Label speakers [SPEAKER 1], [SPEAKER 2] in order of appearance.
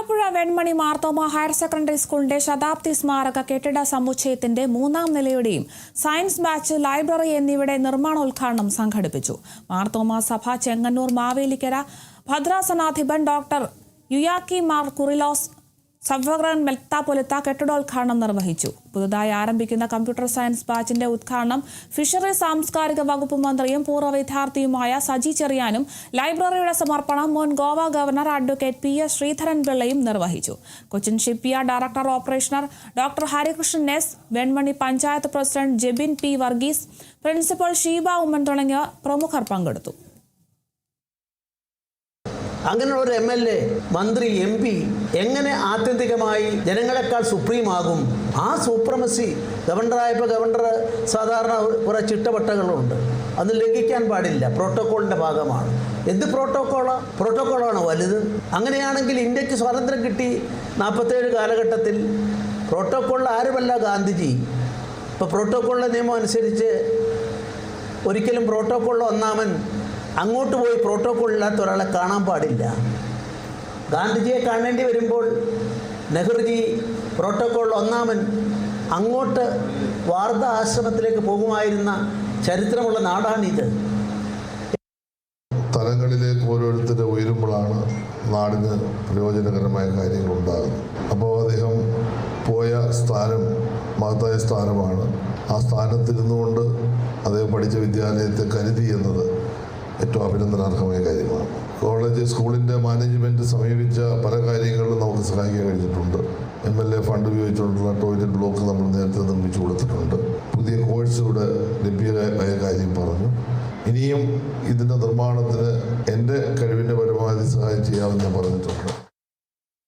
[SPEAKER 1] Alappuzha Venmony Marthoma higher secondary സ്കൂളിന്റെ ശതാബ്ദി സ്മാരക കെട്ടിട സമുച്ചയത്തിന്റെ 3ാം നിലയുടെയും സയൻസ് ബാച്ച്, ലൈബ്രറി എന്നിവയുടെ നിർമ്മാണോദ്ഘാടനം സംഘടിപ്പിച്ചു. മാർത്തോമ സഭ ചെങ്ങന്നൂർ മാവേലിക്കര ഭദ്രാസനാധിപൻ ഡോക്ടർ യുയാക്കി മാർ കുറിലോസ് സബ്വഗ്രൻ മെൽത്താപൊലിത്ത കെട്ടിടോദ്ഘാടനം നിർവഹിച്ചു. പുതുതായി ആരംഭിക്കുന്ന കമ്പ്യൂട്ടർ സയൻസ് ബാച്ചിന്റെ ഉദ്ഘാടനം ഫിഷറീസ് സാംസ്കാരിക വകുപ്പ് മന്ത്രിയും പൂർവ്വ വിദ്യാർത്ഥിയുമായ സജി ചെറിയാനും ലൈബ്രറിയുടെ സമർപ്പണം മുൻ ഗോവ ഗവർണർ അഡ്വക്കേറ്റ് PS ശ്രീധരൻപിള്ളയും നിർവഹിച്ചു. Cochin shipyard director operational doctor Harikrishnan S, Venmani panchayat president Jebin P Varghese, principal Sheeba Oommen തുടങ്ങിയ പ്രമുഖർ പങ്കെടുത്തു.
[SPEAKER 2] അങ്ങനെയുള്ള ഒരു MLA, മന്ത്രി, MP എങ്ങനെ ആത്യന്തികമായി ജനങ്ങളെക്കാൾ സുപ്രീമാകും? ആ സൂപ്രമസി ഗവർണറായപ്പോൾ ഗവർണർ സാധാരണ കുറേ ചിട്ടവട്ടങ്ങളുണ്ട്, അത് ലംഘിക്കാൻ പാടില്ല. പ്രോട്ടോക്കോളിൻ്റെ ഭാഗമാണ്. എന്ത് പ്രോട്ടോക്കോളാണ് വലുത്? അങ്ങനെയാണെങ്കിൽ ഇന്ത്യക്ക് സ്വാതന്ത്ര്യം കിട്ടി 47 കാലഘട്ടത്തിൽ പ്രോട്ടോക്കോളിൽ ആരുമല്ല ഗാന്ധിജി. ഇപ്പോൾ പ്രോട്ടോക്കോളിൻ്റെ നിയമം അനുസരിച്ച് ഒരിക്കലും പ്രോട്ടോക്കോളിൽ ഒന്നാമൻ അങ്ങോട്ട് പോയി പ്രോട്ടോക്കോൾ ഇല്ലാത്ത ഒരാളെ കാണാൻ പാടില്ല. ഗാന്ധിജിയെ കാണേണ്ടി വരുമ്പോൾ നെഹ്റുജി പ്രോട്ടോക്കോൾ ഒന്നാമൻ അങ്ങോട്ട് വാർദ്ധ ആശ്രമത്തിലേക്ക് പോകുമായിരുന്ന ചരിത്രമുള്ള നാടാണിത്.
[SPEAKER 3] തലങ്ങളിലേക്ക് ഓരോരുത്തരെ ഉയരുമ്പോഴാണ് നാടിന് പ്രയോജനകരമായ കാര്യങ്ങൾ ഉണ്ടാകുന്നത്. അപ്പോൾ അദ്ദേഹം പോയ സ്ഥാനം മഹത്തായ സ്ഥാനമാണ്. ആ സ്ഥാനത്തിരുന്നുകൊണ്ട് അദ്ദേഹം പഠിച്ച വിദ്യാലയത്തെ കരുതി എന്നത് ഏറ്റവും അഭിനന്ദനാർഹമായ കാര്യമാണ്. സ്കൂളിൻ്റെ മാനേജ്മെൻറ്റ് സമീപിച്ച പല കാര്യങ്ങളിലും നമുക്ക് സഹായിക്കാൻ കഴിഞ്ഞിട്ടുണ്ട്. MLA ഫണ്ട് ഉപയോഗിച്ചുകൊണ്ടുള്ള ടോയ്ലറ്റ് ബ്ലോക്ക് നമ്മൾ നേരത്തെ നിർമ്മിച്ചു കൊടുത്തിട്ടുണ്ട്. പുതിയ കോഴ്സ് ഇവിടെ ലഭ്യമായ കാര്യം പറഞ്ഞു. ഇനിയും ഇതിൻ്റെ നിർമ്മാണത്തിന് എൻ്റെ കഴിവിൻ്റെ പരമാവധി സഹായം ചെയ്യാമെന്ന് ഞാൻ പറഞ്ഞിട്ടുണ്ട്.